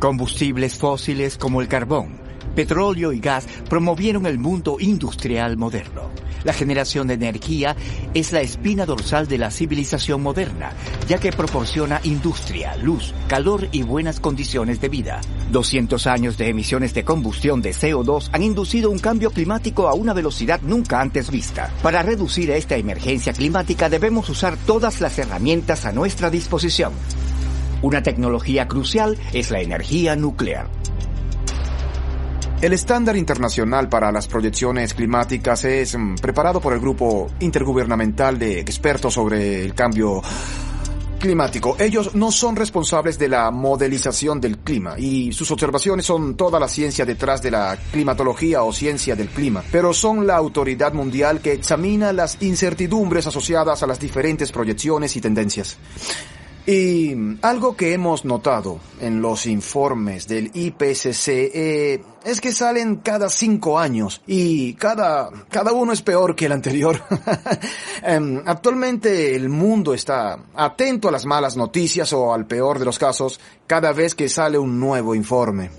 Combustibles fósiles como el carbón, petróleo y gas promovieron el mundo industrial moderno. La generación de energía es la espina dorsal de la civilización moderna, ya que proporciona industria, luz, calor y buenas condiciones de vida. 200 años de emisiones de combustión de CO2 han inducido un cambio climático a una velocidad nunca antes vista. Para reducir esta emergencia climática debemos usar todas las herramientas a nuestra disposición. Una tecnología crucial es la energía nuclear. El estándar internacional para las proyecciones climáticas es preparado por el Grupo Intergubernamental de Expertos sobre el Cambio Climático. Ellos no son responsables de la modelización del clima y sus observaciones son toda la ciencia detrás de la climatología o ciencia del clima, pero son la autoridad mundial que examina las incertidumbres asociadas a las diferentes proyecciones y tendencias. Y algo que hemos notado en los informes del IPCC es que salen cada 5 años y cada uno es peor que el anterior. Actualmente el mundo está atento a las malas noticias o, al peor de los casos, cada vez que sale un nuevo informe.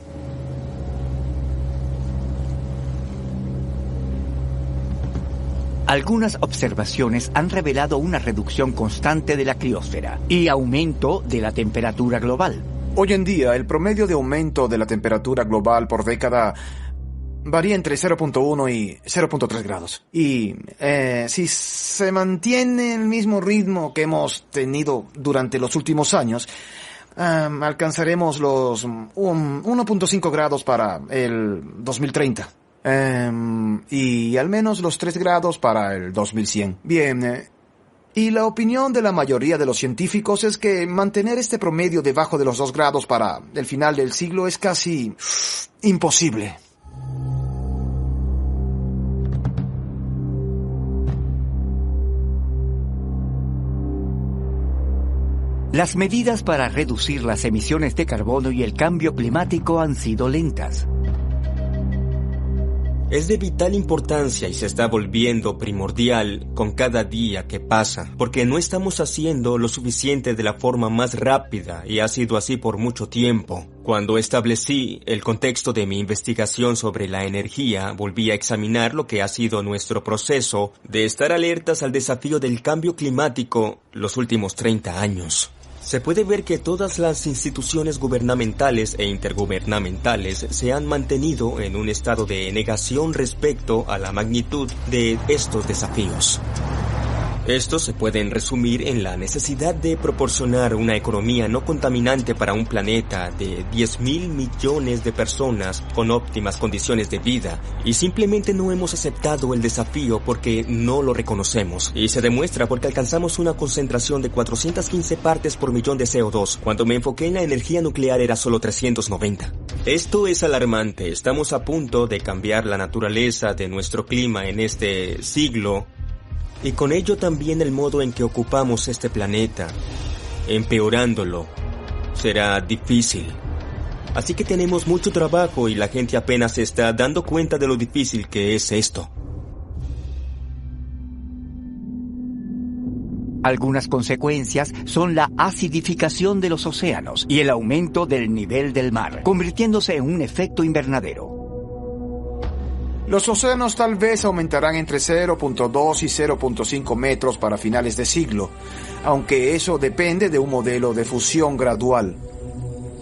Algunas observaciones han revelado una reducción constante de la criosfera y aumento de la temperatura global. Hoy en día, el promedio de aumento de la temperatura global por década varía entre 0.1 y 0.3 grados. Y si se mantiene el mismo ritmo que hemos tenido durante los últimos años, alcanzaremos los 1.5 grados para el 2030. Y al menos los 3 grados para el 2100. Bien, y la opinión de la mayoría de los científicos es que mantener este promedio debajo de los 2 grados para el final del siglo es casi imposible. Las medidas para reducir las emisiones de carbono y el cambio climático han sido lentas. Es de vital importancia y se está volviendo primordial con cada día que pasa, porque no estamos haciendo lo suficiente de la forma más rápida y ha sido así por mucho tiempo. Cuando establecí el contexto de mi investigación sobre la energía, volví a examinar lo que ha sido nuestro proceso de estar alertas al desafío del cambio climático los últimos 30 años. Se puede ver que todas las instituciones gubernamentales e intergubernamentales se han mantenido en un estado de negación respecto a la magnitud de estos desafíos. Estos se pueden resumir en la necesidad de proporcionar una economía no contaminante para un planeta de 10.000 millones de personas con óptimas condiciones de vida, y simplemente no hemos aceptado el desafío porque no lo reconocemos. Y se demuestra porque alcanzamos una concentración de 415 partes por millón de CO2. Cuando me enfoqué en la energía nuclear era solo 390. Esto es alarmante. Estamos a punto de cambiar la naturaleza de nuestro clima en este siglo, y con ello también el modo en que ocupamos este planeta, empeorándolo. Será difícil. Así que tenemos mucho trabajo y la gente apenas se está dando cuenta de lo difícil que es esto. Algunas consecuencias son la acidificación de los océanos y el aumento del nivel del mar, convirtiéndose en un efecto invernadero. Los océanos tal vez aumentarán entre 0.2 y 0.5 metros para finales de siglo, aunque eso depende de un modelo de fusión gradual.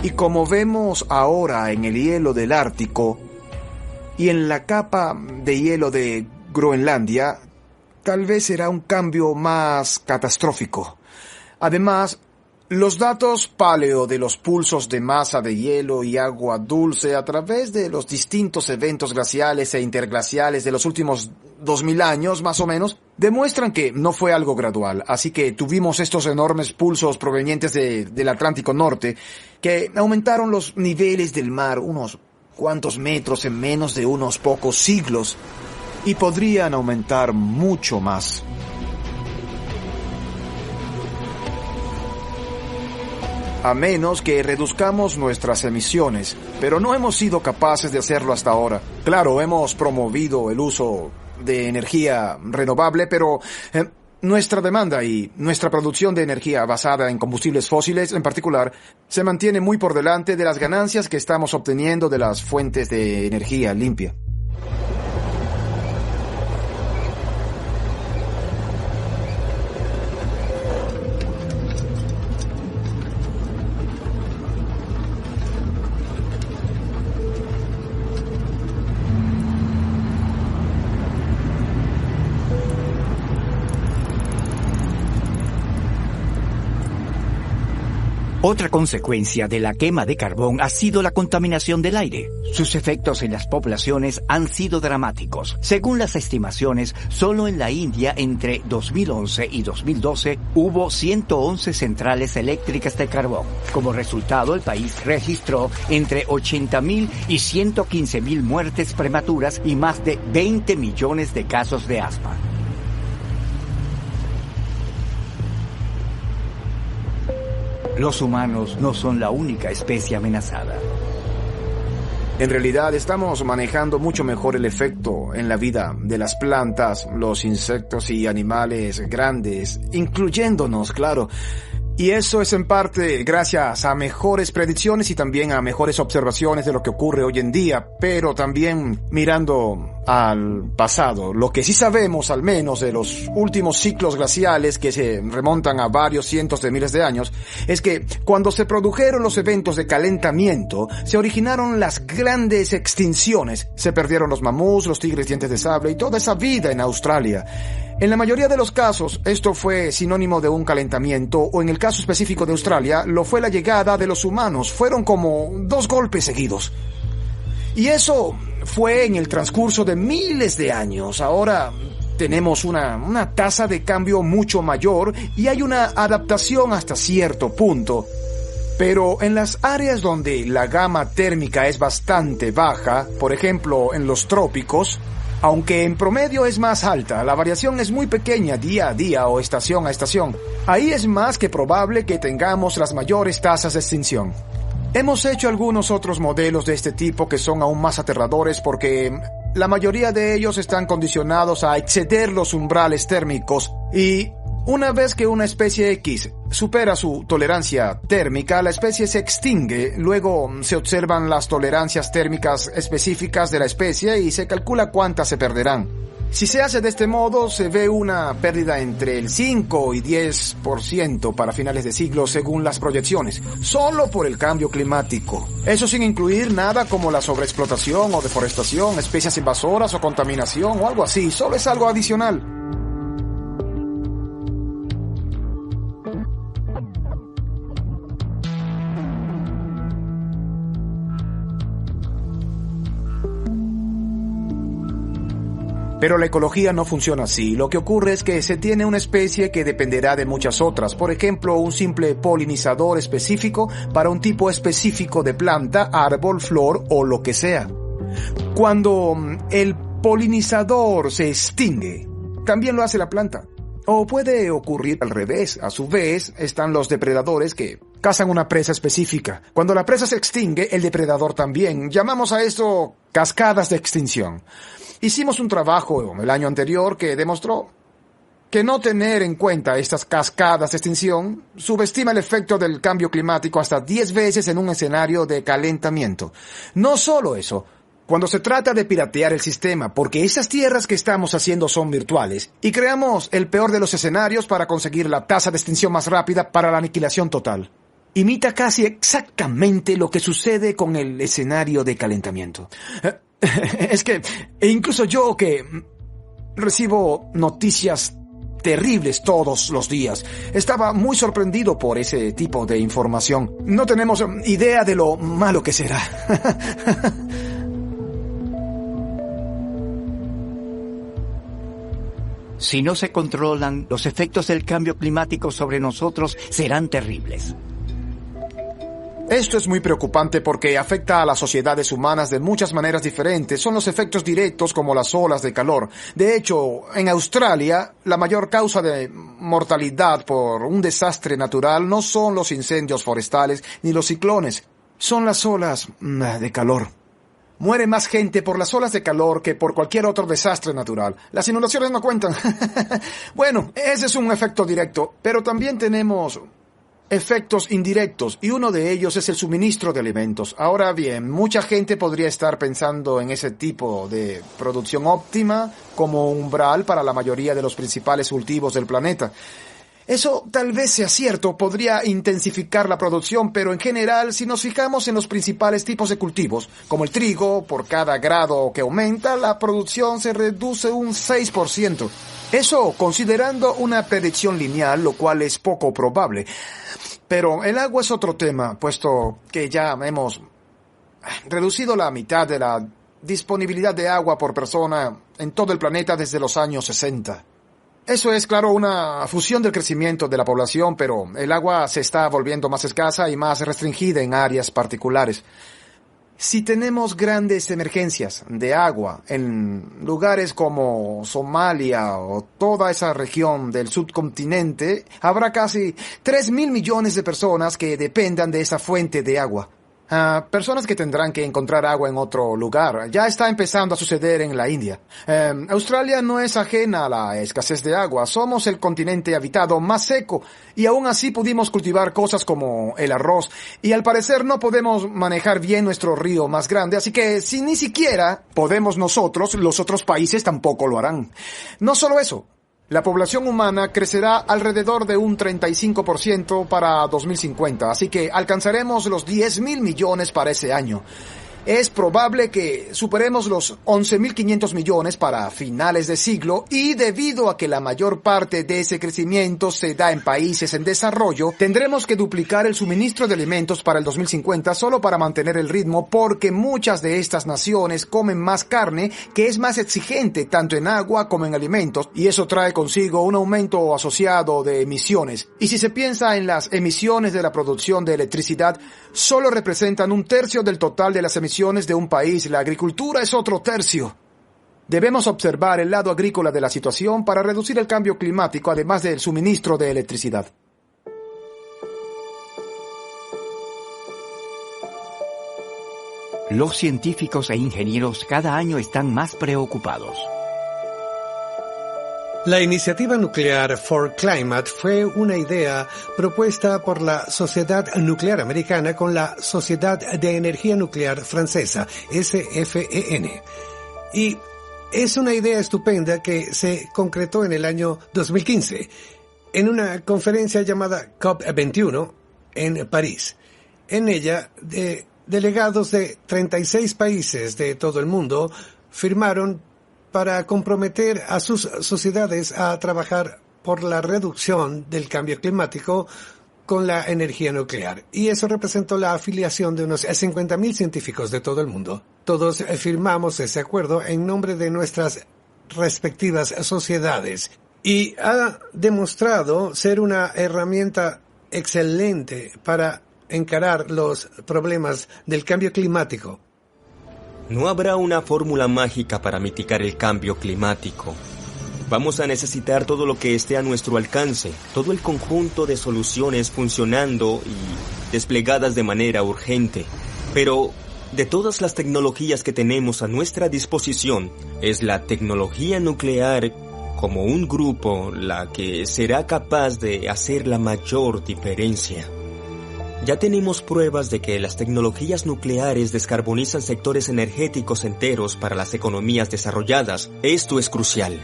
Y como vemos ahora en el hielo del Ártico y en la capa de hielo de Groenlandia, tal vez será un cambio más catastrófico. Además, los datos paleo de los pulsos de masa de hielo y agua dulce a través de los distintos eventos glaciales e interglaciales de los últimos 2000 años, más o menos, demuestran que no fue algo gradual. Así que tuvimos estos enormes pulsos provenientes del Atlántico Norte que aumentaron los niveles del mar unos cuantos metros en menos de unos pocos siglos y podrían aumentar mucho más. A menos que reduzcamos nuestras emisiones, pero no hemos sido capaces de hacerlo hasta ahora. Claro, hemos promovido el uso de energía renovable, pero nuestra demanda y nuestra producción de energía basada en combustibles fósiles, en particular, se mantiene muy por delante de las ganancias que estamos obteniendo de las fuentes de energía limpia. Otra consecuencia de la quema de carbón ha sido la contaminación del aire. Sus efectos en las poblaciones han sido dramáticos. Según las estimaciones, solo en la India entre 2011 y 2012 hubo 111 centrales eléctricas de carbón. Como resultado, el país registró entre 80.000 y 115.000 muertes prematuras y más de 20 millones de casos de asma. Los humanos no son la única especie amenazada. En realidad estamos manejando mucho mejor el efecto en la vida de las plantas, los insectos y animales grandes, incluyéndonos, claro. Y eso es en parte gracias a mejores predicciones y también a mejores observaciones de lo que ocurre hoy en día, pero también mirando al pasado. Lo que sí sabemos, al menos de los últimos ciclos glaciales que se remontan a varios cientos de miles de años, es que cuando se produjeron los eventos de calentamiento, se originaron las grandes extinciones. Se perdieron los mamús, los tigres dientes de sable y toda esa vida en Australia. En la mayoría de los casos, esto fue sinónimo de un calentamiento, o en el caso específico de Australia, lo fue la llegada de los humanos. Fueron como 2 golpes seguidos. Y eso fue en el transcurso de miles de años. Ahora tenemos una tasa de cambio mucho mayor y hay una adaptación hasta cierto punto. Pero en las áreas donde la gama térmica es bastante baja, por ejemplo en los trópicos, aunque en promedio es más alta, la variación es muy pequeña día a día o estación a estación. Ahí es más que probable que tengamos las mayores tasas de extinción. Hemos hecho algunos otros modelos de este tipo que son aún más aterradores porque la mayoría de ellos están condicionados a exceder los umbrales térmicos y una vez que una especie X supera su tolerancia térmica, la especie se extingue. Luego se observan las tolerancias térmicas específicas de la especie y se calcula cuántas se perderán. Si se hace de este modo, se ve una pérdida entre el 5 y 10% para finales de siglo según las proyecciones, solo por el cambio climático. Eso sin incluir nada como la sobreexplotación o deforestación, especies invasoras o contaminación o algo así, solo es algo adicional. Pero la ecología no funciona así. Lo que ocurre es que se tiene una especie que dependerá de muchas otras. Por ejemplo, un simple polinizador específico para un tipo específico de planta, árbol, flor o lo que sea. Cuando el polinizador se extingue, también lo hace la planta. O puede ocurrir al revés. A su vez, están los depredadores que cazan una presa específica. Cuando la presa se extingue, el depredador también. Llamamos a esto cascadas de extinción. Hicimos un trabajo el año anterior que demostró que no tener en cuenta estas cascadas de extinción subestima el efecto del cambio climático hasta 10 veces en un escenario de calentamiento. No solo eso, cuando se trata de piratear el sistema, porque esas tierras que estamos haciendo son virtuales, y creamos el peor de los escenarios para conseguir la tasa de extinción más rápida para la aniquilación total. Imita casi exactamente lo que sucede con el escenario de calentamiento. Es que incluso yo que recibo noticias terribles todos los días, estaba muy sorprendido por ese tipo de información. No tenemos idea de lo malo que será. Si no se controlan, los efectos del cambio climático sobre nosotros serán terribles. Esto es muy preocupante porque afecta a las sociedades humanas de muchas maneras diferentes. Son los efectos directos como las olas de calor. De hecho, en Australia, la mayor causa de mortalidad por un desastre natural no son los incendios forestales ni los ciclones. Son las olas de calor. Muere más gente por las olas de calor que por cualquier otro desastre natural. Las inundaciones no cuentan. Bueno, ese es un efecto directo, pero también tenemos efectos indirectos, y uno de ellos es el suministro de alimentos. Ahora bien, mucha gente podría estar pensando en ese tipo de producción óptima como un umbral para la mayoría de los principales cultivos del planeta. Eso tal vez sea cierto, podría intensificar la producción, pero en general, si nos fijamos en los principales tipos de cultivos, como el trigo, por cada grado que aumenta, la producción se reduce un 6%. Eso considerando una predicción lineal, lo cual es poco probable. Pero el agua es otro tema, puesto que ya hemos reducido la mitad de la disponibilidad de agua por persona en todo el planeta desde los años 60. Eso es, claro, una fusión del crecimiento de la población, pero el agua se está volviendo más escasa y más restringida en áreas particulares. Si tenemos grandes emergencias de agua en lugares como Somalia o toda esa región del subcontinente, habrá casi 3.000 millones de personas que dependan de esa fuente de agua. Personas que tendrán que encontrar agua en otro lugar. Ya está empezando a suceder en la India. Australia no es ajena a la escasez de agua. Somos el continente habitado más seco y aún así pudimos cultivar cosas como el arroz. Y al parecer no podemos manejar bien nuestro río más grande, así que si ni siquiera podemos nosotros, los otros países tampoco lo harán. No solo eso. La población humana crecerá alrededor de un 35% para 2050, así que alcanzaremos los 10.000 millones para ese año. Es probable que superemos los 11.500 millones para finales de siglo, y debido a que la mayor parte de ese crecimiento se da en países en desarrollo, tendremos que duplicar el suministro de alimentos para el 2050 solo para mantener el ritmo, porque muchas de estas naciones comen más carne, que es más exigente tanto en agua como en alimentos, y eso trae consigo un aumento asociado de emisiones. Y si se piensa en las emisiones de la producción de electricidad, solo representan un tercio del total de las emisiones de un país. La agricultura es otro tercio. Debemos observar el lado agrícola de la situación para reducir el cambio climático, además del suministro de electricidad. Los científicos e ingenieros cada año están más preocupados. La iniciativa nuclear for Climate fue una idea propuesta por la Sociedad Nuclear Americana con la Sociedad de Energía Nuclear Francesa, SFEN. Y es una idea estupenda que se concretó en el año 2015, en una conferencia llamada COP21 en París. En ella, delegados de 36 países de todo el mundo firmaron para comprometer a sus sociedades a trabajar por la reducción del cambio climático con la energía nuclear. Y eso representó la afiliación de unos 50.000 científicos de todo el mundo. Todos firmamos ese acuerdo en nombre de nuestras respectivas sociedades. Y ha demostrado ser una herramienta excelente para encarar los problemas del cambio climático. No habrá una fórmula mágica para mitigar el cambio climático. Vamos a necesitar todo lo que esté a nuestro alcance, todo el conjunto de soluciones funcionando y desplegadas de manera urgente. Pero de todas las tecnologías que tenemos a nuestra disposición, es la tecnología nuclear como un grupo la que será capaz de hacer la mayor diferencia. Ya tenemos pruebas de que las tecnologías nucleares descarbonizan sectores energéticos enteros para las economías desarrolladas. Esto es crucial.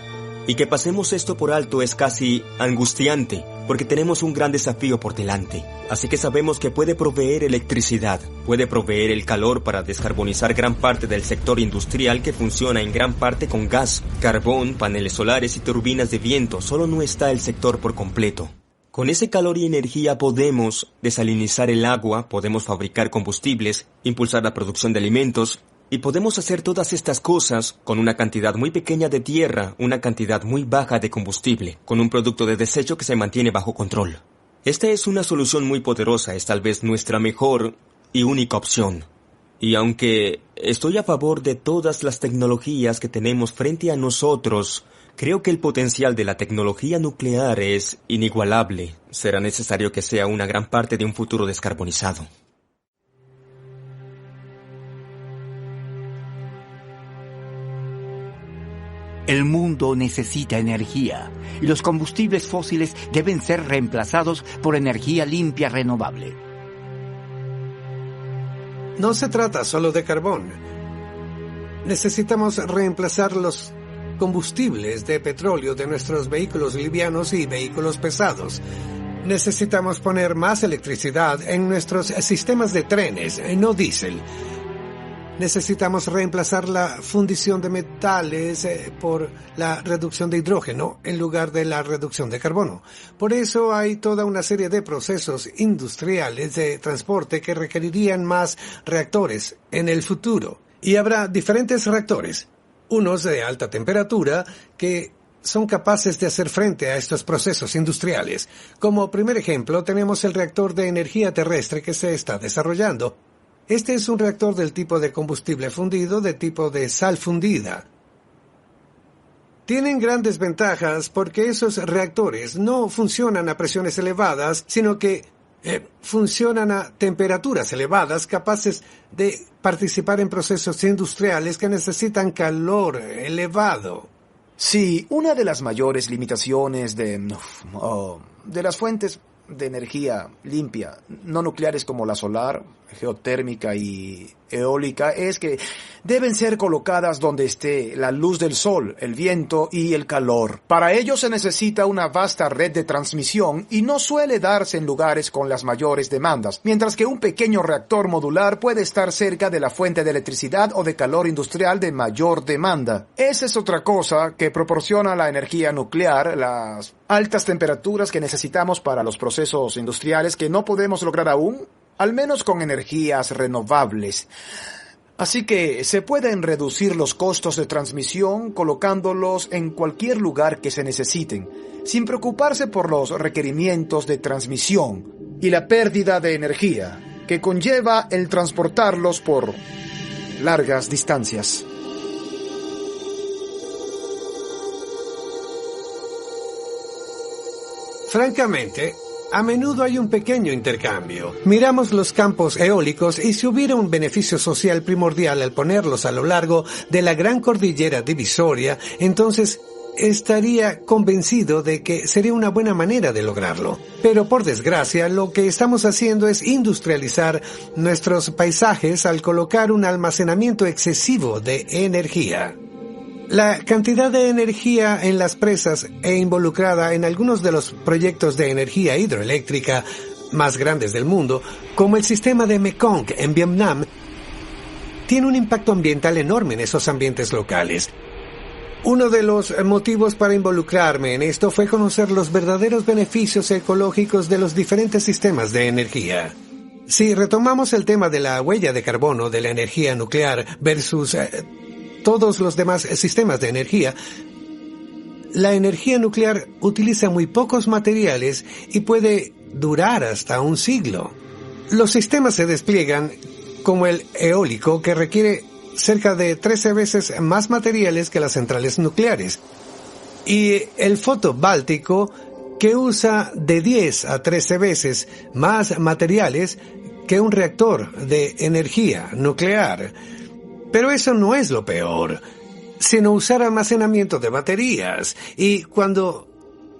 Y que pasemos esto por alto es casi angustiante, porque tenemos un gran desafío por delante. Así que sabemos que puede proveer electricidad, puede proveer el calor para descarbonizar gran parte del sector industrial que funciona en gran parte con gas, carbón, paneles solares y turbinas de viento. Solo no está el sector por completo. Con ese calor y energía podemos desalinizar el agua, podemos fabricar combustibles, impulsar la producción de alimentos, y podemos hacer todas estas cosas con una cantidad muy pequeña de tierra, una cantidad muy baja de combustible, con un producto de desecho que se mantiene bajo control. Esta es una solución muy poderosa, es tal vez nuestra mejor y única opción. Y aunque estoy a favor de todas las tecnologías que tenemos frente a nosotros, creo que el potencial de la tecnología nuclear es inigualable. Será necesario que sea una gran parte de un futuro descarbonizado. El mundo necesita energía y los combustibles fósiles deben ser reemplazados por energía limpia renovable. No se trata solo de carbón. Necesitamos reemplazar los combustibles de petróleo de nuestros vehículos livianos y vehículos pesados. Necesitamos poner más electricidad en nuestros sistemas de trenes, no diésel. Necesitamos reemplazar la fundición de metales por la reducción de hidrógeno en lugar de la reducción de carbono. Por eso hay toda una serie de procesos industriales de transporte que requerirían más reactores en el futuro. Y habrá diferentes reactores, unos de alta temperatura que son capaces de hacer frente a estos procesos industriales. Como primer ejemplo, tenemos el reactor de energía terrestre que se está desarrollando. Este es un reactor del tipo de combustible fundido, de tipo de sal fundida. Tienen grandes ventajas porque esos reactores no funcionan a presiones elevadas, sino que funcionan a temperaturas elevadas, capaces de participar en procesos industriales que necesitan calor elevado. Sí, una de las mayores limitaciones de las fuentes de energía limpia, no nucleares como la solar, geotérmica y eólica, es que deben ser colocadas donde esté la luz del sol, el viento y el calor. Para ello se necesita una vasta red de transmisión y no suele darse en lugares con las mayores demandas, mientras que un pequeño reactor modular puede estar cerca de la fuente de electricidad o de calor industrial de mayor demanda. Esa es otra cosa que proporciona la energía nuclear, las altas temperaturas que necesitamos para los procesos industriales que no podemos lograr aún, al menos con energías renovables. Así que se pueden reducir los costos de transmisión colocándolos en cualquier lugar que se necesiten, sin preocuparse por los requerimientos de transmisión y la pérdida de energía que conlleva el transportarlos por largas distancias. Francamente, a menudo hay un pequeño intercambio. Miramos los campos eólicos y si hubiera un beneficio social primordial al ponerlos a lo largo de la gran cordillera divisoria, entonces estaría convencido de que sería una buena manera de lograrlo. Pero por desgracia, lo que estamos haciendo es industrializar nuestros paisajes al colocar un almacenamiento excesivo de energía. La cantidad de energía en las presas e involucrada en algunos de los proyectos de energía hidroeléctrica más grandes del mundo, como el sistema de Mekong en Vietnam, tiene un impacto ambiental enorme en esos ambientes locales. Uno de los motivos para involucrarme en esto fue conocer los verdaderos beneficios ecológicos de los diferentes sistemas de energía. Si retomamos el tema de la huella de carbono de la energía nuclear versus todos los demás sistemas de energía, la energía nuclear utiliza muy pocos materiales y puede durar hasta un siglo. Los sistemas se despliegan como el eólico, que requiere cerca de 13 veces más materiales que las centrales nucleares, y el fotovoltaico, que usa de 10 a 13 veces más materiales que un reactor de energía nuclear. Pero eso no es lo peor, sino usar almacenamiento de baterías. Y cuando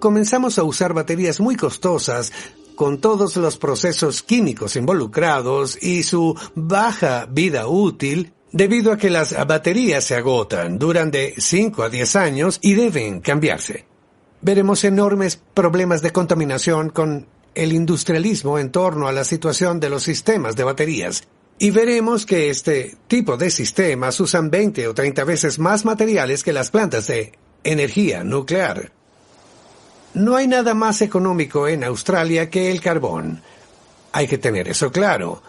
comenzamos a usar baterías muy costosas, con todos los procesos químicos involucrados y su baja vida útil, debido a que las baterías se agotan, duran de 5 a 10 años y deben cambiarse. Veremos enormes problemas de contaminación con el industrialismo en torno a la situación de los sistemas de baterías. Y veremos que este tipo de sistemas usan 20 o 30 veces más materiales que las plantas de energía nuclear. No hay nada más económico en Australia que el carbón. Hay que tener eso claro.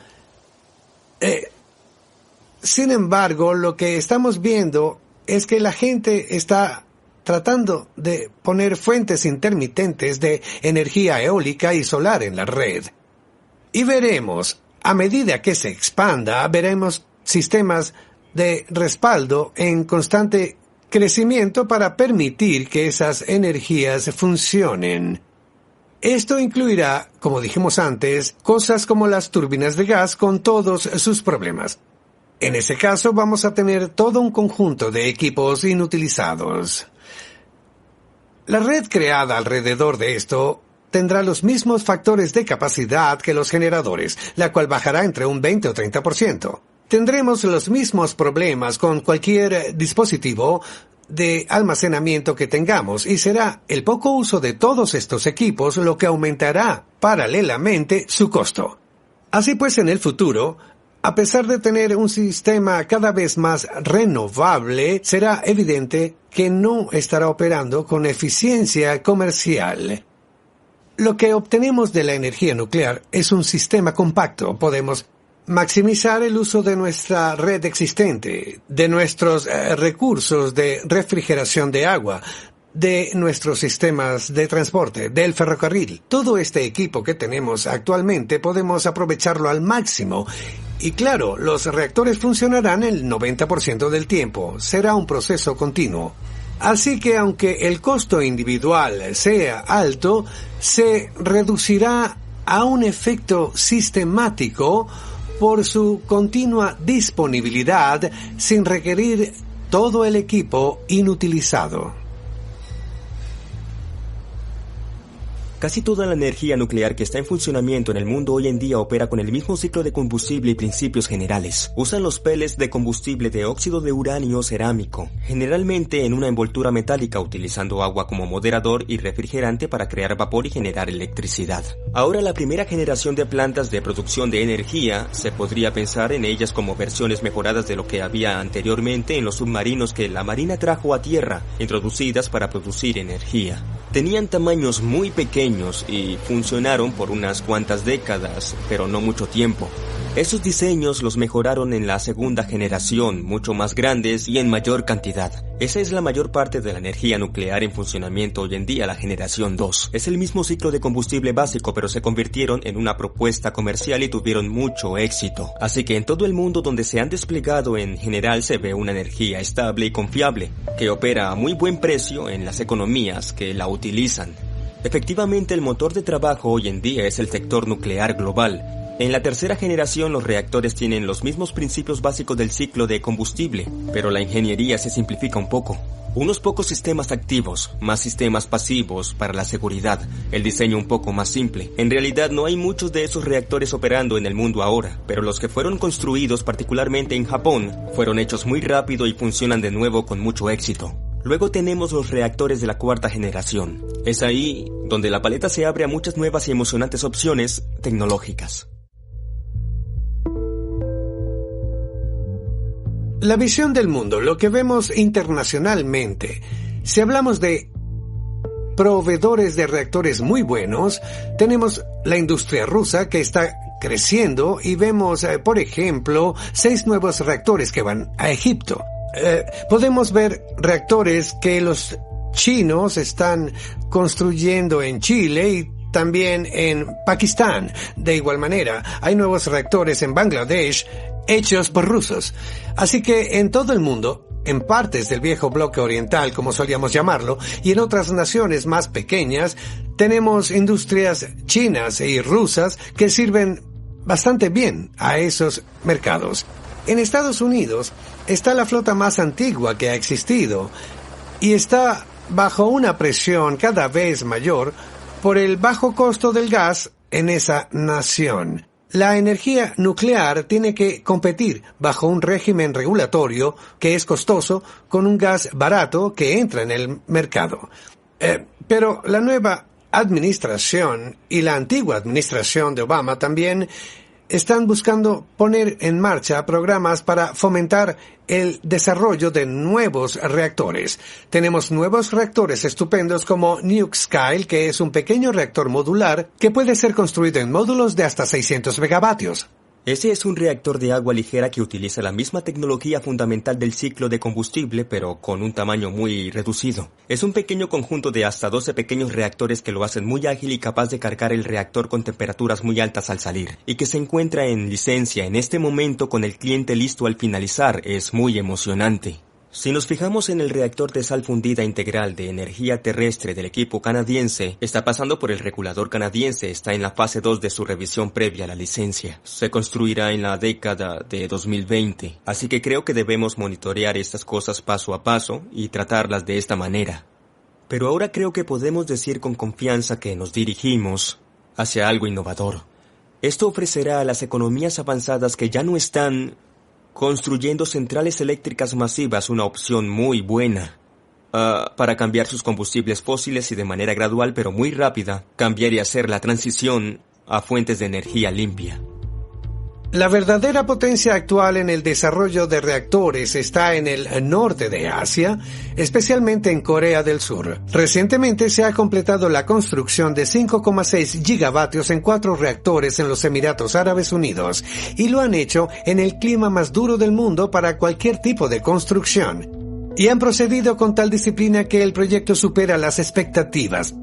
Sin embargo, lo que estamos viendo es que la gente está tratando de poner fuentes intermitentes de energía eólica y solar en la red. Y veremos, a medida que se expanda, veremos sistemas de respaldo en constante crecimiento para permitir que esas energías funcionen. Esto incluirá, como dijimos antes, cosas como las turbinas de gas con todos sus problemas. En ese caso vamos a tener todo un conjunto de equipos inutilizados. La red creada alrededor de esto tendrá los mismos factores de capacidad que los generadores, la cual bajará entre un 20 o 30%. Tendremos los mismos problemas con cualquier dispositivo de almacenamiento que tengamos y será el poco uso de todos estos equipos lo que aumentará paralelamente su costo. Así pues, en el futuro, a pesar de tener un sistema cada vez más renovable, será evidente que no estará operando con eficiencia comercial. Lo que obtenemos de la energía nuclear es un sistema compacto. Podemos maximizar el uso de nuestra red existente, de nuestros recursos de refrigeración de agua, de nuestros sistemas de transporte, del ferrocarril. Todo este equipo que tenemos actualmente podemos aprovecharlo al máximo. Y claro, los reactores funcionarán el 90% del tiempo. Será un proceso continuo. Así que aunque el costo individual sea alto, se reducirá a un efecto sistemático por su continua disponibilidad sin requerir todo el equipo inutilizado. Casi toda la energía nuclear que está en funcionamiento en el mundo hoy en día opera con el mismo ciclo de combustible y principios generales. Usan los pellets de combustible de óxido de uranio cerámico, generalmente en una envoltura metálica utilizando agua como moderador y refrigerante para crear vapor y generar electricidad. Ahora la primera generación de plantas de producción de energía se podría pensar en ellas como versiones mejoradas de lo que había anteriormente en los submarinos que la Marina trajo a tierra, introducidas para producir energía. Tenían tamaños muy pequeños y funcionaron por unas cuantas décadas, pero no mucho tiempo. Esos diseños los mejoraron en la segunda generación, mucho más grandes y en mayor cantidad. Esa es la mayor parte de la energía nuclear en funcionamiento hoy en día, la generación 2. Es el mismo ciclo de combustible básico, pero se convirtieron en una propuesta comercial y tuvieron mucho éxito. Así que en todo el mundo donde se han desplegado en general se ve una energía estable y confiable, que opera a muy buen precio en las economías que la utilizan. Efectivamente, el motor de trabajo hoy en día es el sector nuclear global. En la tercera generación los reactores tienen los mismos principios básicos del ciclo de combustible, pero la ingeniería se simplifica un poco. Unos pocos sistemas activos, más sistemas pasivos para la seguridad, el diseño un poco más simple. En realidad no hay muchos de esos reactores operando en el mundo ahora, pero los que fueron construidos particularmente en Japón fueron hechos muy rápido y funcionan de nuevo con mucho éxito. Luego tenemos los reactores de la cuarta generación. Es ahí donde la paleta se abre a muchas nuevas y emocionantes opciones tecnológicas. La visión del mundo, lo que vemos internacionalmente. Si hablamos de proveedores de reactores muy buenos, tenemos la industria rusa que está creciendo y vemos, por ejemplo, 6 nuevos reactores que van a Egipto. Podemos ver reactores que los chinos están construyendo en Chile y también en Pakistán. De igual manera, hay nuevos reactores en Bangladesh hechos por rusos. Así que en todo el mundo, en partes del viejo bloque oriental, como solíamos llamarlo, y en otras naciones más pequeñas, tenemos industrias chinas y rusas que sirven bastante bien a esos mercados. En Estados Unidos está la flota más antigua que ha existido y está bajo una presión cada vez mayor por el bajo costo del gas en esa nación. La energía nuclear tiene que competir bajo un régimen regulatorio que es costoso con un gas barato que entra en el mercado. Pero la nueva administración y la antigua administración de Obama también están buscando poner en marcha programas para fomentar el desarrollo de nuevos reactores. Tenemos nuevos reactores estupendos como NuScale, que es un pequeño reactor modular que puede ser construido en módulos de hasta 600 megavatios. Ese es un reactor de agua ligera que utiliza la misma tecnología fundamental del ciclo de combustible, pero con un tamaño muy reducido. Es un pequeño conjunto de hasta 12 pequeños reactores que lo hacen muy ágil y capaz de cargar el reactor con temperaturas muy altas al salir, y que se encuentra en licencia en este momento con el cliente listo al finalizar. Es muy emocionante. Si nos fijamos en el reactor de sal fundida integral de energía terrestre del equipo canadiense, está pasando por el regulador canadiense, está en la fase 2 de su revisión previa a la licencia. Se construirá en la década de 2020, así que creo que debemos monitorear estas cosas paso a paso y tratarlas de esta manera. Pero ahora creo que podemos decir con confianza que nos dirigimos hacia algo innovador. Esto ofrecerá a las economías avanzadas que ya no están construyendo centrales eléctricas masivas una opción muy buena para cambiar sus combustibles fósiles y de manera gradual pero muy rápida cambiar y hacer la transición a fuentes de energía limpia. La verdadera potencia actual en el desarrollo de reactores está en el norte de Asia, especialmente en Corea del Sur. Recientemente se ha completado la construcción de 5,6 gigavatios en 4 reactores en los Emiratos Árabes Unidos, y lo han hecho en el clima más duro del mundo para cualquier tipo de construcción. Y han procedido con tal disciplina que el proyecto supera las expectativas.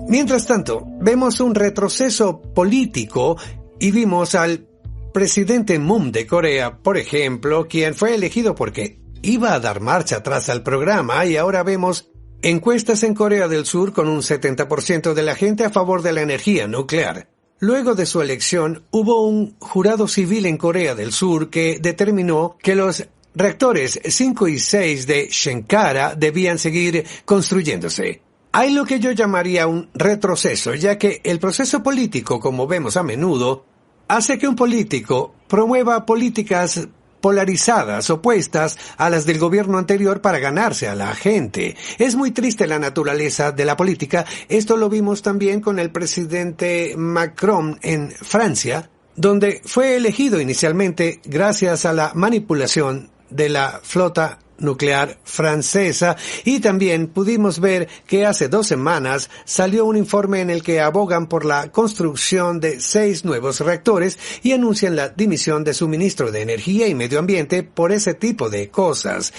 Mientras tanto, vemos un retroceso político y vimos al presidente Moon de Corea, por ejemplo, quien fue elegido porque iba a dar marcha atrás al programa, y ahora vemos encuestas en Corea del Sur con un 70% de la gente a favor de la energía nuclear. Luego de su elección, hubo un jurado civil en Corea del Sur que determinó que los reactores 5 y 6 de Shenkara debían seguir construyéndose. Hay lo que yo llamaría un retroceso, ya que el proceso político, como vemos a menudo, hace que un político promueva políticas polarizadas, opuestas a las del gobierno anterior para ganarse a la gente. Es muy triste la naturaleza de la política. Esto lo vimos también con el presidente Macron en Francia, donde fue elegido inicialmente gracias a la manipulación de la flota nuclear francesa, y también pudimos ver que hace 2 semanas salió un informe en el que abogan por la construcción de 6 nuevos reactores y anuncian la dimisión de su ministro de Energía y Medio Ambiente por ese tipo de cosas.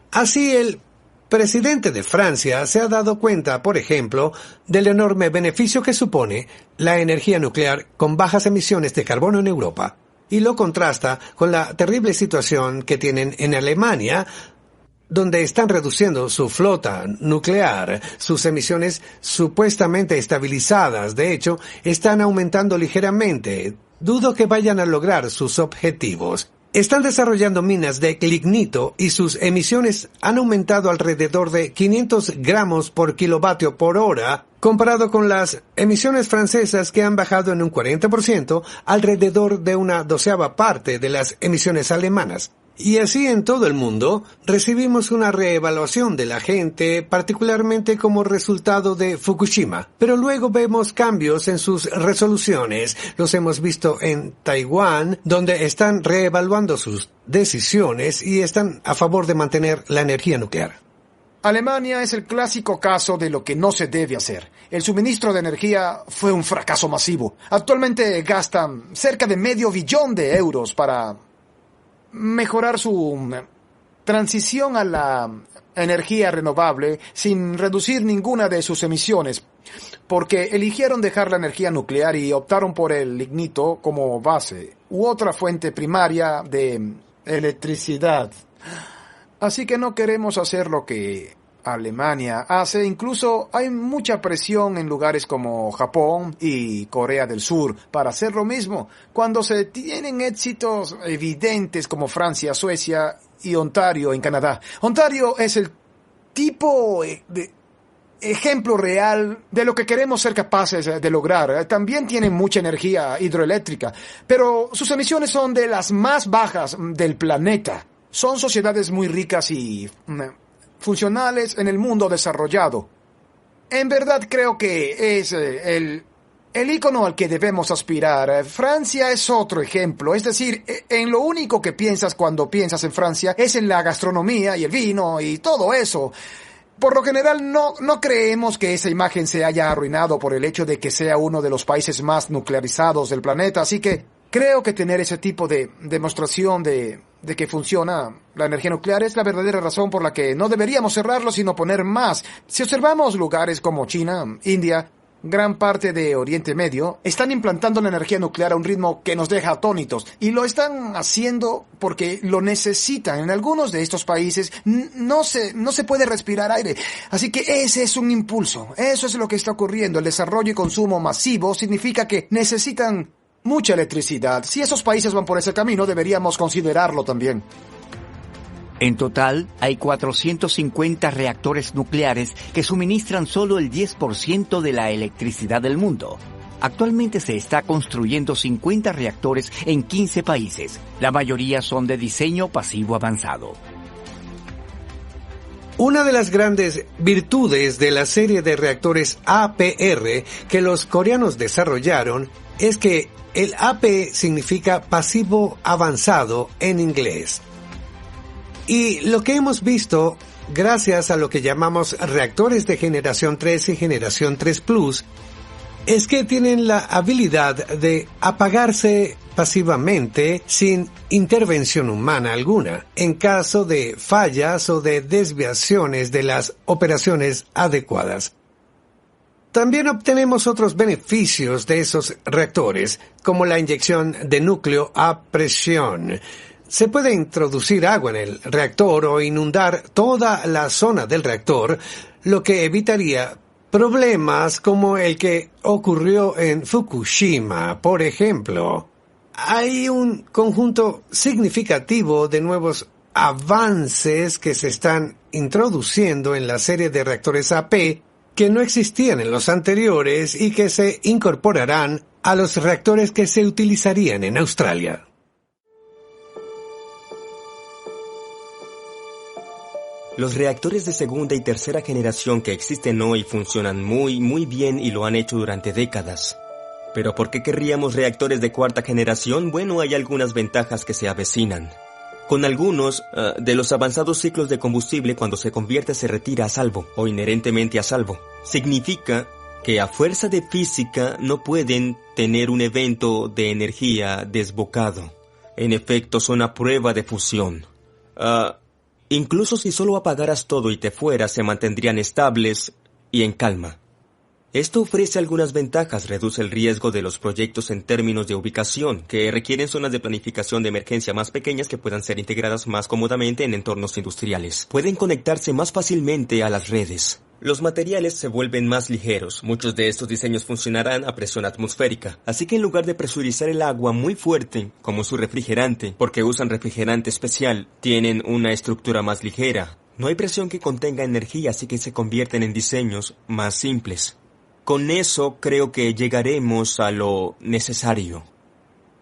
Así, el presidente de Francia se ha dado cuenta, por ejemplo, del enorme beneficio que supone la energía nuclear con bajas emisiones de carbono en Europa, y lo contrasta con la terrible situación que tienen en Alemania, donde están reduciendo su flota nuclear, sus emisiones supuestamente estabilizadas. De hecho, están aumentando ligeramente. Dudo que vayan a lograr sus objetivos. Están desarrollando minas de lignito y sus emisiones han aumentado alrededor de 500 gramos por kilovatio por hora, comparado con las emisiones francesas, que han bajado en un 40%, alrededor de una 12ª parte de las emisiones alemanas. Y así en todo el mundo recibimos una reevaluación de la gente, particularmente como resultado de Fukushima. Pero luego vemos cambios en sus resoluciones. Los hemos visto en Taiwán, donde están reevaluando sus decisiones y están a favor de mantener la energía nuclear. Alemania es el clásico caso de lo que no se debe hacer. El suministro de energía fue un fracaso masivo. Actualmente gastan cerca de $500 millones para mejorar su transición a la energía renovable sin reducir ninguna de sus emisiones, porque eligieron dejar la energía nuclear y optaron por el lignito como base u otra fuente primaria de electricidad. Así que no queremos hacer lo que Alemania hace. Incluso hay mucha presión en lugares como Japón y Corea del Sur para hacer lo mismo, cuando se tienen éxitos evidentes como Francia, Suecia y Ontario en Canadá. Ontario es el tipo de ejemplo real de lo que queremos ser capaces de lograr. También tienen mucha energía hidroeléctrica, pero sus emisiones son de las más bajas del planeta. Son sociedades muy ricas y funcionales en el mundo desarrollado. En verdad creo que es el ícono al que debemos aspirar. Francia es otro ejemplo. Es decir, en lo único que piensas cuando piensas en Francia es en la gastronomía y el vino y todo eso. Por lo general no creemos que esa imagen se haya arruinado por el hecho de que sea uno de los países más nuclearizados del planeta. Así que creo que tener ese tipo de demostración de que funciona la energía nuclear es la verdadera razón por la que no deberíamos cerrarlo, sino poner más. Si observamos lugares como China, India, gran parte de Oriente Medio, están implantando la energía nuclear a un ritmo que nos deja atónitos, y lo están haciendo porque lo necesitan. En algunos de estos países no se puede respirar aire, así que ese es un impulso. Eso es lo que está ocurriendo. El desarrollo y consumo masivo significa que necesitan mucha electricidad. Si esos países van por ese camino, deberíamos considerarlo también. En total, hay 450 reactores nucleares que suministran solo el 10% de la electricidad del mundo. Actualmente se está construyendo 50 reactores en 15 países. La mayoría son de diseño pasivo avanzado. Una de las grandes virtudes de la serie de reactores APR que los coreanos desarrollaron es que el AP significa pasivo avanzado en inglés. Y lo que hemos visto, gracias a lo que llamamos reactores de generación 3 y generación 3 Plus, es que tienen la habilidad de apagarse pasivamente sin intervención humana alguna, en caso de fallas o de desviaciones de las operaciones adecuadas. También obtenemos otros beneficios de esos reactores, como la inyección de núcleo a presión. Se puede introducir agua en el reactor o inundar toda la zona del reactor, lo que evitaría problemas como el que ocurrió en Fukushima, por ejemplo. Hay un conjunto significativo de nuevos avances que se están introduciendo en la serie de reactores AP que no existían en los anteriores y que se incorporarán a los reactores que se utilizarían en Australia. Los reactores de segunda y tercera generación que existen hoy funcionan muy bien y lo han hecho durante décadas. ¿Pero por qué querríamos reactores de cuarta generación? Bueno, hay algunas ventajas que se avecinan. Con algunos de los avanzados ciclos de combustible, cuando se convierte se retira a salvo o inherentemente a salvo. Significa que a fuerza de física no pueden tener un evento de energía desbocado. En efecto, son a prueba de fusión. Incluso si solo apagaras todo y te fueras, se mantendrían estables y en calma. Esto ofrece algunas ventajas, reduce el riesgo de los proyectos en términos de ubicación, que requieren zonas de planificación de emergencia más pequeñas que puedan ser integradas más cómodamente en entornos industriales. Pueden conectarse más fácilmente a las redes. Los materiales se vuelven más ligeros. Muchos de estos diseños funcionarán a presión atmosférica. Así que en lugar de presurizar el agua muy fuerte, como su refrigerante, porque usan refrigerante especial, tienen una estructura más ligera. No hay presión que contenga energía, así que se convierten en diseños más simples. Con eso creo que llegaremos a lo necesario.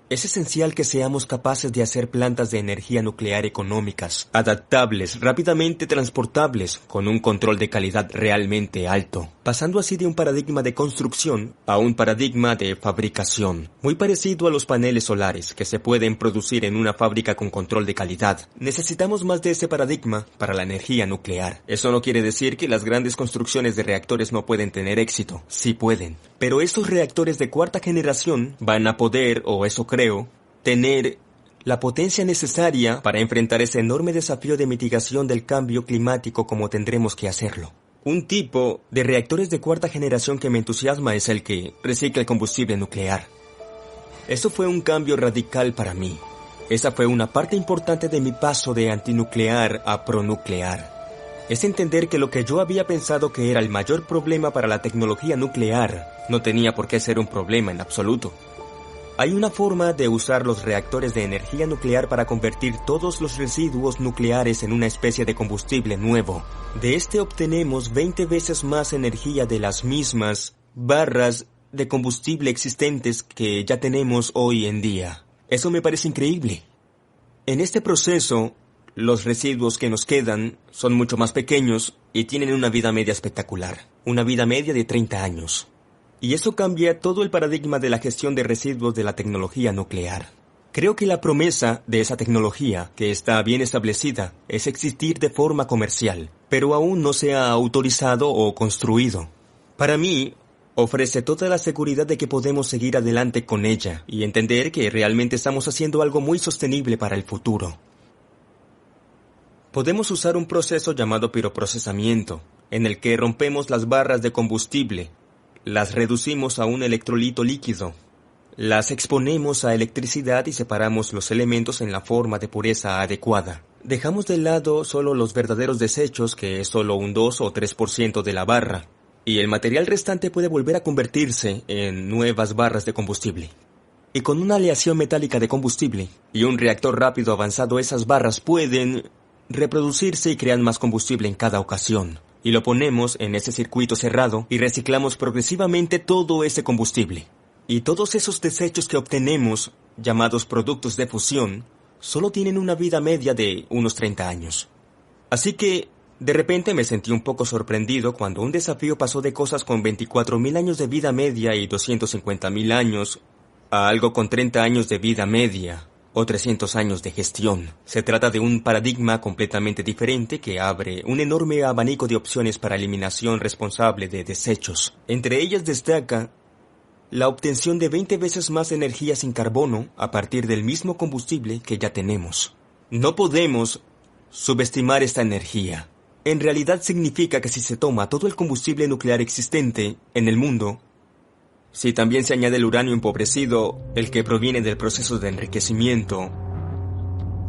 Es esencial que seamos capaces de hacer plantas de energía nuclear económicas, adaptables, rápidamente transportables, con un control de calidad realmente alto, pasando así de un paradigma de construcción a un paradigma de fabricación, muy parecido a los paneles solares que se pueden producir en una fábrica con control de calidad. Necesitamos más de ese paradigma para la energía nuclear. Eso no quiere decir que las grandes construcciones de reactores no pueden tener éxito. Sí pueden. Pero estos reactores de cuarta generación van a poder, o eso creo, tener la potencia necesaria para enfrentar ese enorme desafío de mitigación del cambio climático como tendremos que hacerlo. Un tipo de reactores de cuarta generación que me entusiasma es el que recicla el combustible nuclear. Eso fue un cambio radical para mí. Esa fue una parte importante de mi paso de antinuclear a pronuclear. Es entender que lo que yo había pensado que era el mayor problema para la tecnología nuclear no tenía por qué ser un problema en absoluto. Hay una forma de usar los reactores de energía nuclear para convertir todos los residuos nucleares en una especie de combustible nuevo. De este obtenemos 20 veces más energía de las mismas barras de combustible existentes que ya tenemos hoy en día. Eso me parece increíble. En este proceso, los residuos que nos quedan son mucho más pequeños y tienen una vida media espectacular. Una vida media de 30 años. Y eso cambia todo el paradigma de la gestión de residuos de la tecnología nuclear. Creo que la promesa de esa tecnología, que está bien establecida, es existir de forma comercial, pero aún no se ha autorizado o construido. Para mí, ofrece toda la seguridad de que podemos seguir adelante con ella y entender que realmente estamos haciendo algo muy sostenible para el futuro. Podemos usar un proceso llamado piroprocesamiento, en el que rompemos las barras de combustible, las reducimos a un electrolito líquido, las exponemos a electricidad y separamos los elementos en la forma de pureza adecuada. Dejamos de lado solo los verdaderos desechos, que es solo un 2 o 3% de la barra, y el material restante puede volver a convertirse en nuevas barras de combustible. Y con una aleación metálica de combustible y un reactor rápido avanzado, esas barras pueden reproducirse y crean más combustible en cada ocasión. Y lo ponemos en ese circuito cerrado y reciclamos progresivamente todo ese combustible. Y todos esos desechos que obtenemos, llamados productos de fusión, solo tienen una vida media de unos 30 años. Así que, de repente me sentí un poco sorprendido cuando un desafío pasó de cosas con 24.000 años de vida media y 250.000 años a algo con 30 años de vida media o 300 años de gestión. Se trata de un paradigma completamente diferente que abre un enorme abanico de opciones para eliminación responsable de desechos. Entre ellas destaca la obtención de 20 veces más energía sin carbono a partir del mismo combustible que ya tenemos. No podemos subestimar esta energía. En realidad significa que si se toma todo el combustible nuclear existente en el mundo, si también se añade el uranio empobrecido, el que proviene del proceso de enriquecimiento,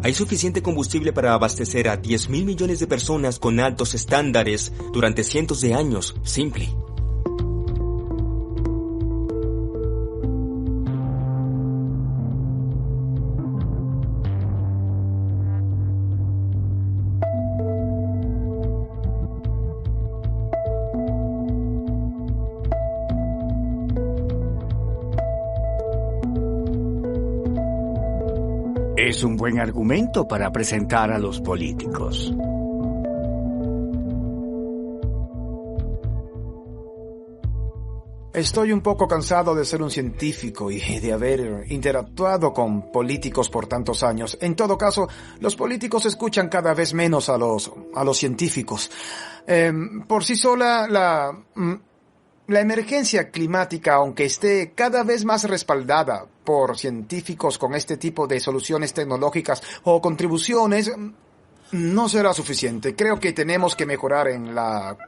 hay suficiente combustible para abastecer a 10.000 millones de personas con altos estándares durante cientos de años, simple. Es un buen argumento para presentar a los políticos. Estoy un poco cansado de ser un científico y de haber interactuado con políticos por tantos años. En todo caso, los políticos escuchan cada vez menos a los científicos. Por sí sola, la emergencia climática, aunque esté cada vez más respaldada por científicos con este tipo de soluciones tecnológicas o contribuciones, no será suficiente. Creo que tenemos que mejorar en la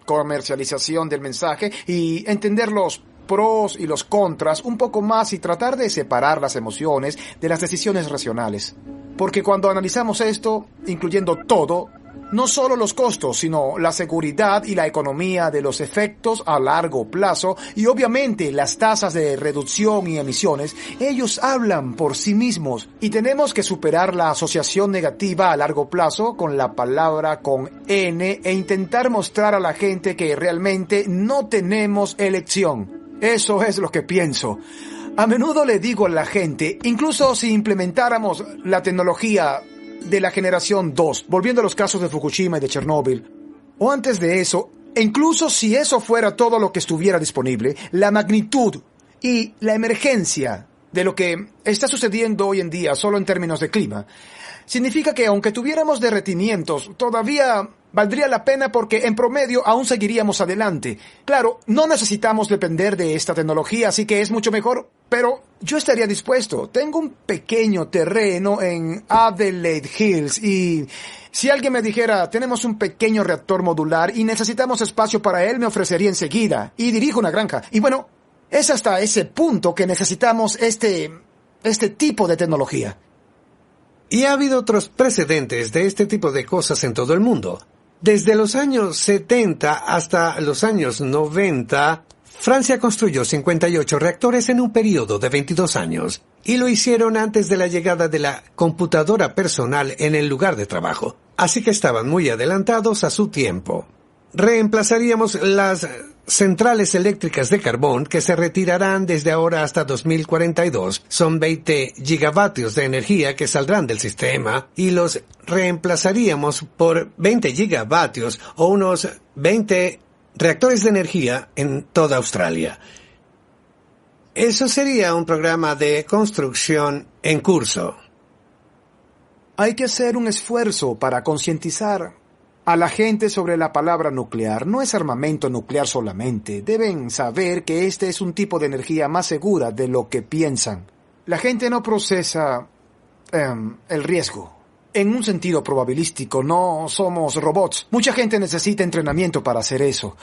comercialización del mensaje y entender los pros y los contras un poco más y tratar de separar las emociones de las decisiones racionales. Porque cuando analizamos esto, incluyendo todo, no solo los costos, sino la seguridad y la economía de los efectos a largo plazo y obviamente las tasas de reducción y emisiones, ellos hablan por sí mismos y tenemos que superar la asociación negativa a largo plazo con la palabra con N e intentar mostrar a la gente que realmente no tenemos elección. Eso es lo que pienso. A menudo le digo a la gente, incluso si implementáramos la tecnología de la generación 2, volviendo a los casos de Fukushima y de Chernóbil, o antes de eso, e incluso si eso fuera todo lo que estuviera disponible, la magnitud y la emergencia de lo que está sucediendo hoy en día solo en términos de clima, significa que aunque tuviéramos derretimientos, todavía valdría la pena porque en promedio aún seguiríamos adelante. Claro, no necesitamos depender de esta tecnología, así que es mucho mejor, pero yo estaría dispuesto. Tengo un pequeño terreno en Adelaide Hills y si alguien me dijera, tenemos un pequeño reactor modular y necesitamos espacio para él, me ofrecería enseguida. Y dirijo una granja. Y bueno, es hasta ese punto que necesitamos este tipo de tecnología. Y ha habido otros precedentes de este tipo de cosas en todo el mundo. Desde los años 70 hasta los años 90, Francia construyó 58 reactores en un periodo de 22 años, y lo hicieron antes de la llegada de la computadora personal en el lugar de trabajo, así que estaban muy adelantados a su tiempo. Reemplazaríamos las centrales eléctricas de carbón que se retirarán desde ahora hasta 2042. Son 20 gigavatios de energía que saldrán del sistema y los reemplazaríamos por 20 gigavatios o unos 20 reactores de energía en toda Australia. Eso sería un programa de construcción en curso. Hay que hacer un esfuerzo para concientizar a la gente sobre la palabra nuclear. No es armamento nuclear solamente. Deben saber que este es un tipo de energía más segura de lo que piensan. La gente no procesa el riesgo. En un sentido probabilístico, no somos robots. Mucha gente necesita entrenamiento para hacer eso.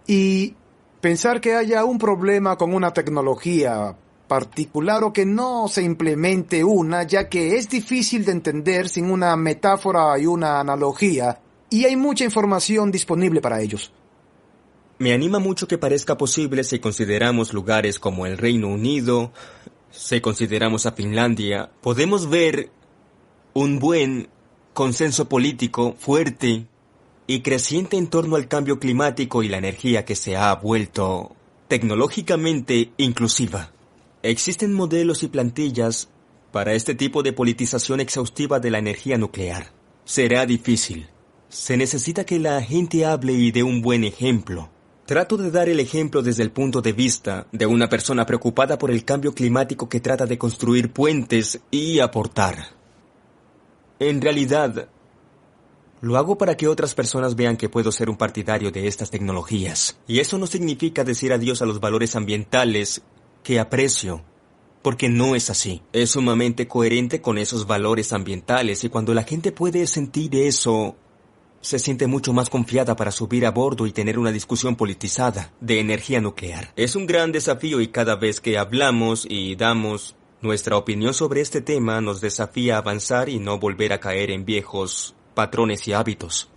Y pensar que haya un problema con una tecnología particular o que no se implemente una, ya que es difícil de entender sin una metáfora y una analogía, y hay mucha información disponible para ellos. Me anima mucho que parezca posible si consideramos lugares como el Reino Unido, si consideramos a Finlandia. Podemos ver un buen consenso político fuerte y creciente en torno al cambio climático y la energía que se ha vuelto tecnológicamente inclusiva. Existen modelos y plantillas para este tipo de politización exhaustiva de la energía nuclear. Será difícil. Se necesita que la gente hable y dé un buen ejemplo. Trato de dar el ejemplo desde el punto de vista de una persona preocupada por el cambio climático que trata de construir puentes y aportar. En realidad, lo hago para que otras personas vean que puedo ser un partidario de estas tecnologías. Y eso no significa decir adiós a los valores ambientales que aprecio, porque no es así. Es sumamente coherente con esos valores ambientales y cuando la gente puede sentir eso, se siente mucho más confiada para subir a bordo y tener una discusión politizada de energía nuclear. Es un gran desafío y cada vez que hablamos y damos nuestra opinión sobre este tema nos desafía a avanzar y no volver a caer en viejos patrones y hábitos.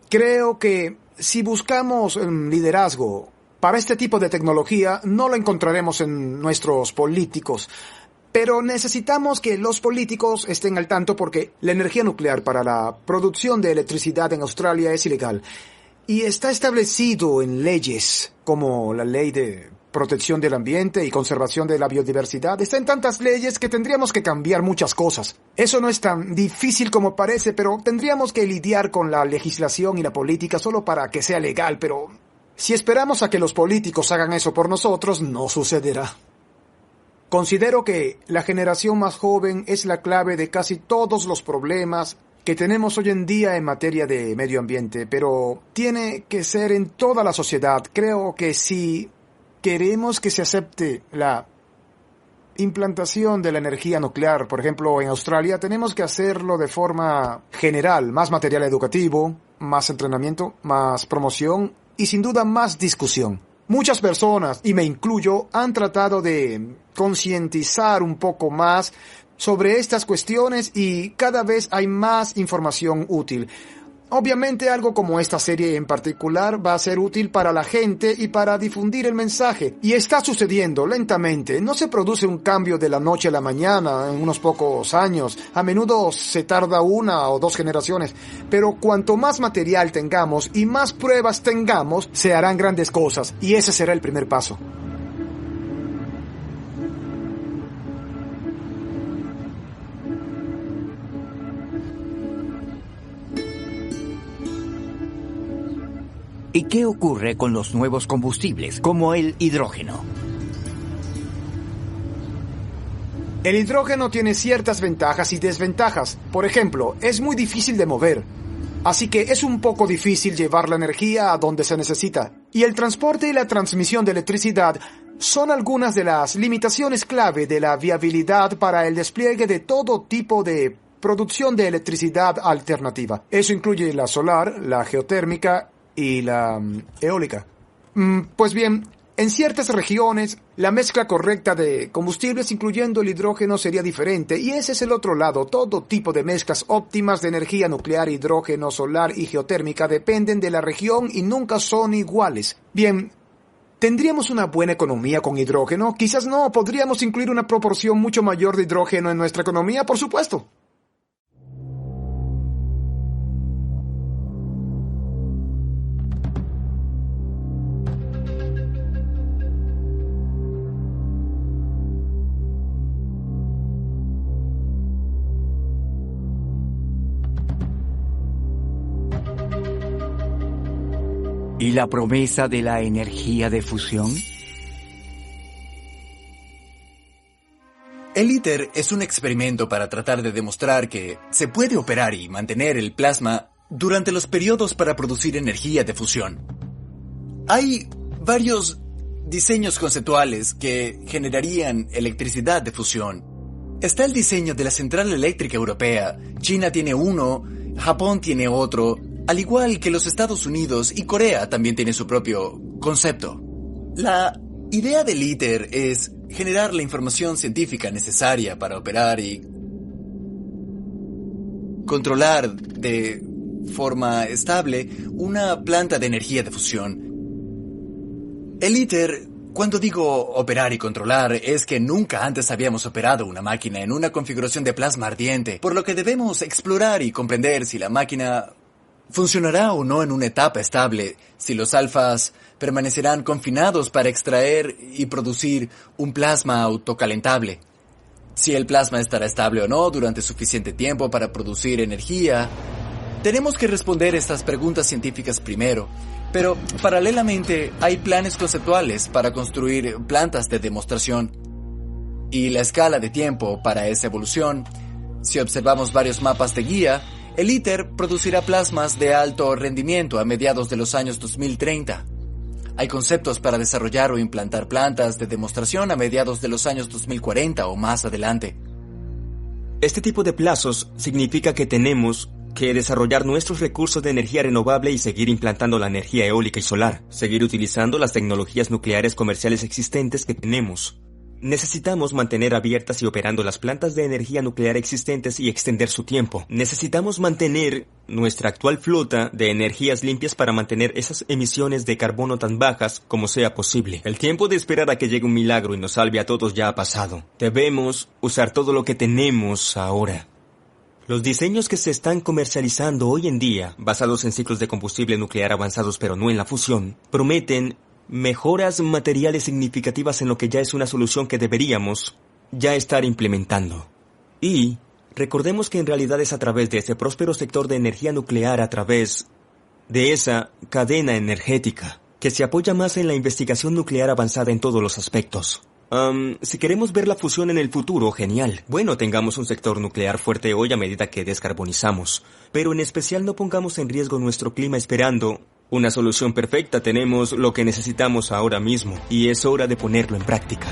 Creo que si buscamos liderazgo para este tipo de tecnología, no lo encontraremos en nuestros políticos. Pero necesitamos que los políticos estén al tanto porque la energía nuclear para la producción de electricidad en Australia es ilegal. Y está establecido en leyes como la ley de protección del ambiente y conservación de la biodiversidad. Está en tantas leyes que tendríamos que cambiar muchas cosas. Eso no es tan difícil como parece, pero tendríamos que lidiar con la legislación y la política solo para que sea legal. Pero si esperamos a que los políticos hagan eso por nosotros, no sucederá. Considero que la generación más joven es la clave de casi todos los problemas que tenemos hoy en día en materia de medio ambiente, pero tiene que ser en toda la sociedad. Creo que si queremos que se acepte la implantación de la energía nuclear, por ejemplo, en Australia, tenemos que hacerlo de forma general, más material educativo, más entrenamiento, más promoción y sin duda más discusión. Muchas personas, y me incluyo, han tratado de concientizar un poco más sobre estas cuestiones y cada vez hay más información útil. Obviamente algo como esta serie en particular va a ser útil para la gente y para difundir el mensaje. Y está sucediendo lentamente. No se produce un cambio de la noche a la mañana en unos pocos años. A menudo se tarda 1 o 2 generaciones. Pero cuanto más material tengamos y más pruebas tengamos, se harán grandes cosas. Y ese será el primer paso. ¿Y qué ocurre con los nuevos combustibles, como el hidrógeno? El hidrógeno tiene ciertas ventajas y desventajas. Por ejemplo, es muy difícil de mover. Así que es un poco difícil llevar la energía a donde se necesita. Y el transporte y la transmisión de electricidad son algunas de las limitaciones clave de la viabilidad para el despliegue de todo tipo de producción de electricidad alternativa. Eso incluye la solar, la geotérmica y la eólica. Pues bien, en ciertas regiones, la mezcla correcta de combustibles, incluyendo el hidrógeno, sería diferente, y ese es el otro lado. Todo tipo de mezclas óptimas de energía nuclear, hidrógeno, solar y geotérmica dependen de la región y nunca son iguales. Bien, ¿tendríamos una buena economía con hidrógeno? Quizás no. ¿Podríamos incluir una proporción mucho mayor de hidrógeno en nuestra economía? Por supuesto. ¿Y la promesa de la energía de fusión? El ITER es un experimento para tratar de demostrar que se puede operar y mantener el plasma durante los periodos para producir energía de fusión. Hay varios diseños conceptuales que generarían electricidad de fusión. Está el diseño de la Central Eléctrica Europea. China tiene uno, Japón tiene otro, al igual que los Estados Unidos y Corea también tienen su propio concepto. La idea del ITER es generar la información científica necesaria para operar y controlar de forma estable una planta de energía de fusión. El ITER Cuando digo operar y controlar, es que nunca antes habíamos operado una máquina en una configuración de plasma ardiente, por lo que debemos explorar y comprender si la máquina funcionará o no en una etapa estable, si los alfas permanecerán confinados para extraer y producir un plasma autocalentable, si el plasma estará estable o no durante suficiente tiempo para producir energía. Tenemos que responder estas preguntas científicas primero, pero paralelamente hay planes conceptuales para construir plantas de demostración. Y la escala de tiempo para esa evolución, si observamos varios mapas de guía, el ITER producirá plasmas de alto rendimiento a mediados de los años 2030. Hay conceptos para desarrollar o implantar plantas de demostración a mediados de los años 2040 o más adelante. Este tipo de plazos significa que tenemos que desarrollar nuestros recursos de energía renovable y seguir implantando la energía eólica y solar, seguir utilizando las tecnologías nucleares comerciales existentes que tenemos. Necesitamos mantener abiertas y operando las plantas de energía nuclear existentes y extender su tiempo. Necesitamos mantener nuestra actual flota de energías limpias para mantener esas emisiones de carbono tan bajas como sea posible. El tiempo de esperar a que llegue un milagro y nos salve a todos ya ha pasado. Debemos usar todo lo que tenemos ahora. Los diseños que se están comercializando hoy en día, basados en ciclos de combustible nuclear avanzados pero no en la fusión, prometen mejoras materiales significativas en lo que ya es una solución que deberíamos ya estar implementando. Y recordemos que en realidad es a través de ese próspero sector de energía nuclear, a través de esa cadena energética, que se apoya más en la investigación nuclear avanzada en todos los aspectos. Si queremos ver la fusión en el futuro, genial. Bueno, tengamos un sector nuclear fuerte hoy a medida que descarbonizamos. Pero en especial no pongamos en riesgo nuestro clima esperando una solución perfecta. Tenemos lo que necesitamos ahora mismo y es hora de ponerlo en práctica.